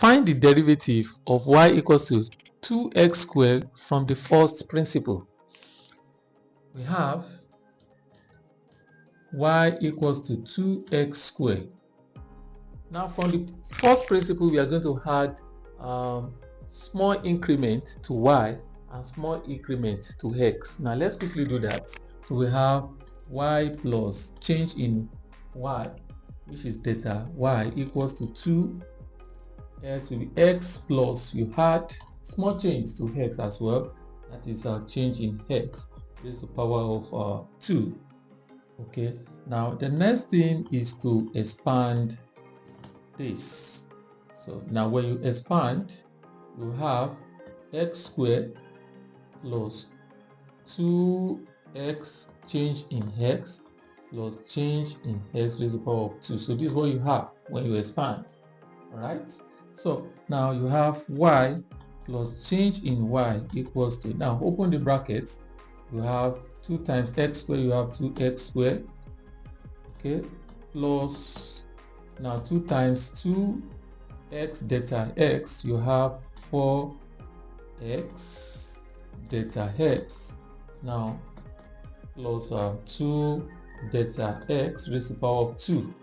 Find the derivative of y equals to 2x squared from the first principle. We have y equals to 2x squared. Now from the first principle, we are going to add small increment to y and small increment to x. Now let's quickly do that. So we have y plus change in y, which is theta y, equals to 2x will be x plus, you add small change to x as well, that is our change in x, this is the power of 2. Okay, now the next thing is to expand this. So now when you expand, you have x squared plus 2x change in x plus change in x raised to the power of 2. So this is what you have when you expand. Alright, so now you have y plus change in y equals to, now open the brackets, you have 2 times x squared, you have 2x squared, okay, plus now 2 times 2x delta x, you have 4x delta x, now plus 2 delta x raised to the power of 2.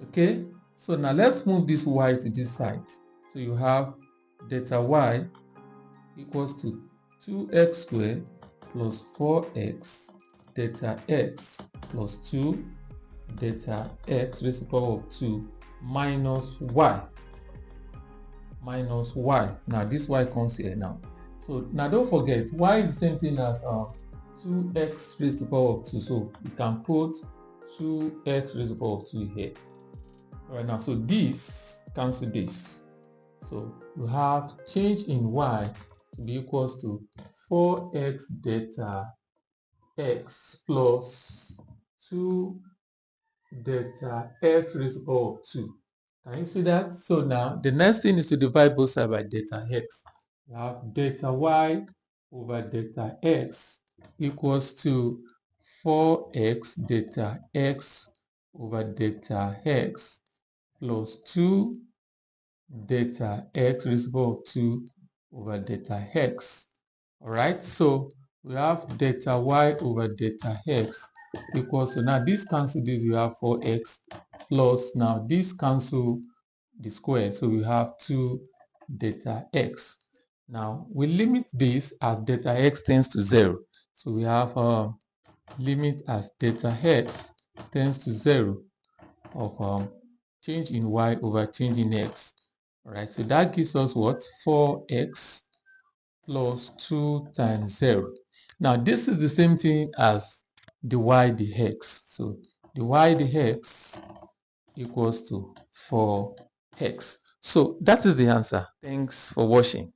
Okay, so now let's move this y to this side. So you have delta y equals to 2x squared plus 4x delta x plus 2 delta x raised to the power of 2 minus y. Minus y. Now this y comes here now. So now don't forget, y is the same thing as 2x raised to the power of 2. So you can put 2x raised to the power of 2 here. Alright, now so this cancel this. So you have change in y to be equals to 4x delta x plus 2 delta x raised to the power of 2. Can you see that? So now the next thing is to divide both sides by delta x. You have delta y over delta x equals to 4x delta x over delta x plus 2 delta x raised to the power of 2 over delta x. Alright, so we have delta y over delta x equals to, now this cancel this, we have 4x plus, now this cancel the square, so we have 2 delta x. Now we limit this as delta x tends to 0. So we have limit as delta x tends to 0 of change in y over change in x. Alright, so that gives us what? 4x plus 2 times 0. Now this is the same thing as the y dx. So the y dx equals to 4x. So that is the answer. Thanks for watching.